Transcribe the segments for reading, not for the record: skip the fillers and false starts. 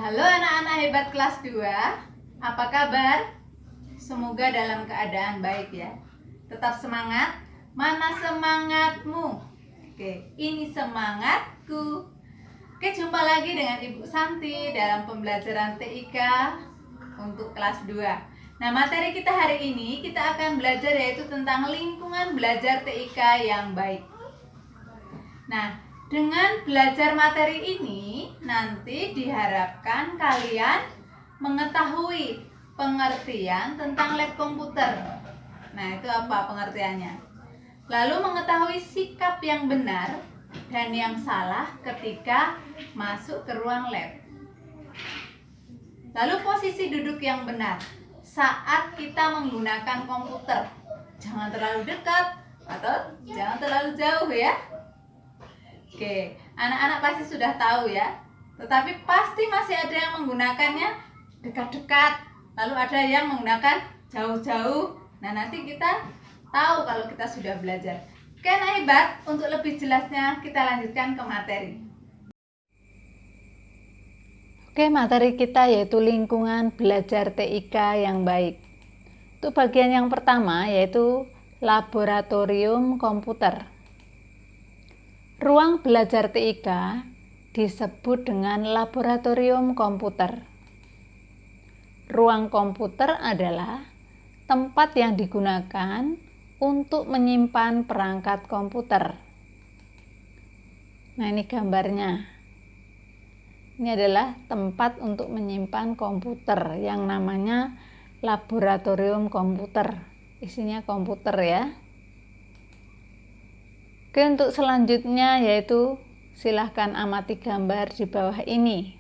Halo anak-anak hebat kelas 2. Apa kabar? Semoga dalam keadaan baik ya. Tetap semangat. Mana semangatmu? Oke, ini semangatku. Oke, jumpa lagi dengan Ibu Santi dalam pembelajaran TIK untuk kelas 2. Nah, materi kita hari ini kita akan belajar yaitu tentang lingkungan belajar TIK yang baik. Nah, dengan belajar materi ini nanti diharapkan kalian mengetahui pengertian tentang lab komputer. Nah, itu apa pengertiannya? Lalu mengetahui sikap yang benar dan yang salah ketika masuk ke ruang lab. Lalu posisi duduk yang benar saat kita menggunakan komputer. Jangan terlalu dekat atau jangan terlalu jauh ya. Oke, anak-anak pasti sudah tahu ya. Tetapi pasti masih ada yang menggunakannya dekat-dekat, lalu ada yang menggunakan jauh-jauh. Nah, nanti kita tahu kalau kita sudah belajar. Oke, anak hebat, untuk lebih jelasnya kita lanjutkan ke materi. Oke, materi kita yaitu lingkungan belajar TIK yang baik. Itu bagian yang pertama yaitu laboratorium komputer. Ruang belajar TIK disebut dengan laboratorium komputer. Ruang komputer adalah tempat yang digunakan untuk menyimpan perangkat komputer. Nah, ini gambarnya. Ini adalah tempat untuk menyimpan komputer yang namanya laboratorium komputer. Isinya komputer ya. Oke, untuk selanjutnya yaitu silahkan amati gambar di bawah ini.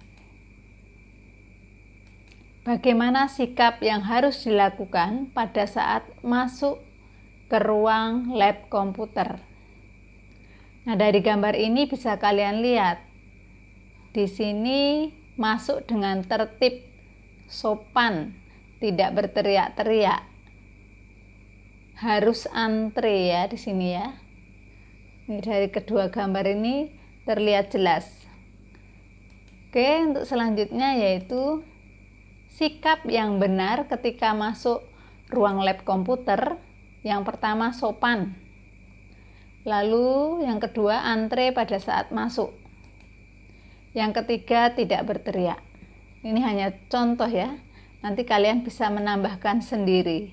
Bagaimana sikap yang harus dilakukan pada saat masuk ke ruang lab komputer. Nah, dari gambar ini bisa kalian lihat. Di sini masuk dengan tertib, sopan, tidak berteriak-teriak. Harus antre ya di sini ya. Ini dari kedua gambar ini terlihat jelas. Oke, untuk selanjutnya yaitu sikap yang benar ketika masuk ruang lab komputer. Yang pertama sopan. Lalu yang kedua antre pada saat masuk. Yang ketiga tidak berteriak. Ini hanya contoh ya. Nanti kalian bisa menambahkan sendiri.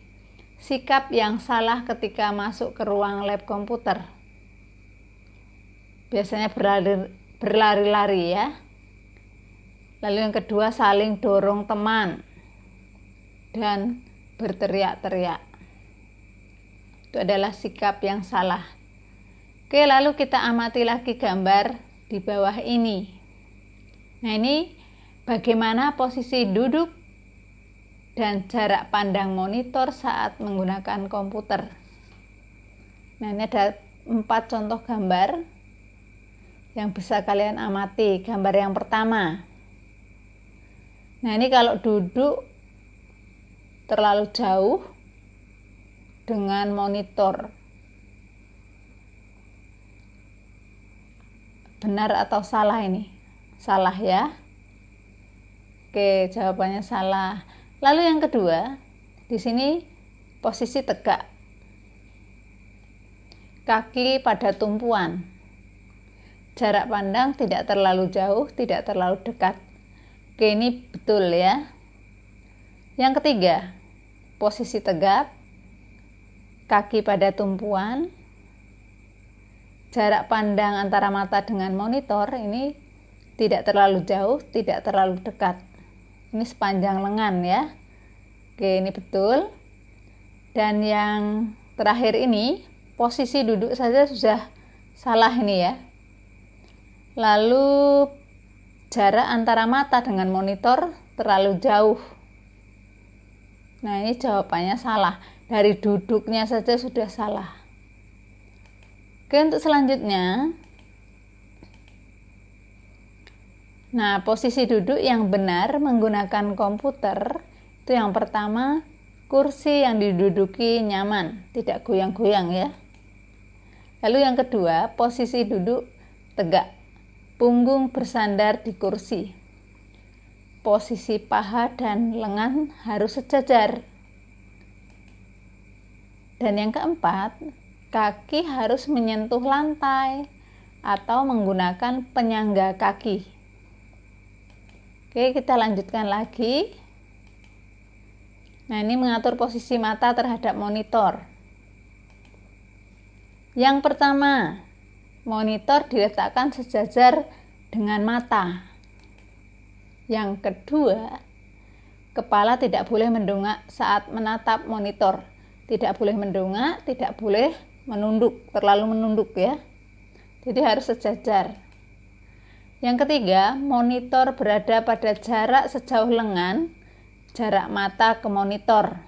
Sikap yang salah ketika masuk ke ruang lab komputer. Biasanya berlari-lari ya. Lalu yang kedua saling dorong teman dan berteriak-teriak. Itu adalah sikap yang salah. Oke, lalu kita amati lagi gambar di bawah ini. Nah, ini bagaimana posisi duduk dan jarak pandang monitor saat menggunakan komputer. Nah, ini ada 4 contoh gambar yang bisa kalian amati. Gambar yang pertama. Nah, ini kalau duduk terlalu jauh dengan monitor. Benar atau salah ini? Salah ya. Oke, jawabannya salah. Lalu yang kedua, di sini posisi tegak. Kaki pada tumpuan. Jarak pandang tidak terlalu jauh, tidak terlalu dekat. Oke, ini betul ya. Yang ketiga, posisi tegap, kaki pada tumpuan, jarak pandang antara mata dengan monitor ini tidak terlalu jauh, tidak terlalu dekat. Ini sepanjang lengan ya. Oke, ini betul. Dan yang terakhir ini, posisi duduk saja sudah salah ini ya. Lalu jarak antara mata dengan monitor terlalu jauh. Nah, ini jawabannya salah. Dari duduknya saja sudah salah. Oke, untuk selanjutnya. Nah, posisi duduk yang benar menggunakan komputer itu yang pertama, kursi yang diduduki nyaman, tidak goyang-goyang ya. Lalu yang kedua, posisi duduk tegak. Punggung bersandar di kursi. posisi paha dan lengan harus sejajar. Dan yang keempat, kaki harus menyentuh lantai atau menggunakan penyangga kaki. Oke, kita lanjutkan lagi. Nah, ini mengatur posisi mata terhadap monitor. Yang pertama, monitor diletakkan sejajar dengan mata. Yang kedua, kepala tidak boleh mendongak saat menatap monitor. Tidak boleh mendongak, tidak boleh menunduk, terlalu menunduk ya. Jadi harus sejajar. Yang ketiga, monitor berada pada jarak sejauh lengan, jarak mata ke monitor.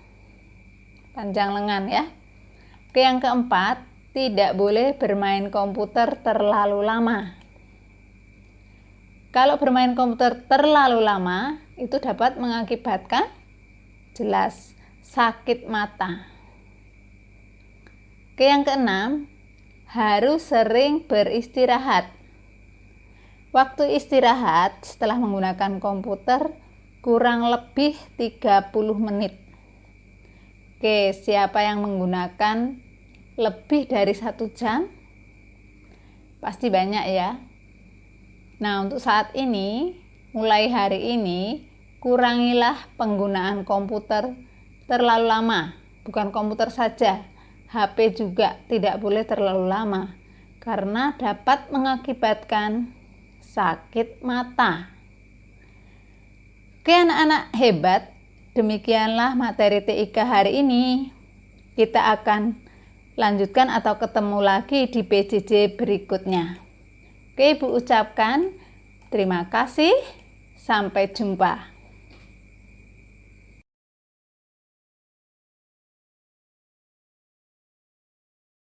Panjang lengan ya. Oke, yang keempat, tidak boleh bermain komputer terlalu lama. Kalau bermain komputer terlalu lama, itu dapat mengakibatkan jelas sakit mata. Oke, yang keenam, harus sering beristirahat. Waktu istirahat setelah menggunakan komputer kurang lebih 30 menit. Oke, siapa yang menggunakan lebih dari 1 jam? Pasti banyak ya. Nah, untuk saat ini, mulai hari ini, kurangilah penggunaan komputer terlalu lama. Bukan komputer saja, HP juga tidak boleh terlalu lama karena dapat mengakibatkan sakit mata. Oke anak-anak hebat, demikianlah materi TIK hari ini. Kita akan lanjutkan atau ketemu lagi di PJJ berikutnya. Oke, Ibu ucapkan terima kasih, sampai jumpa.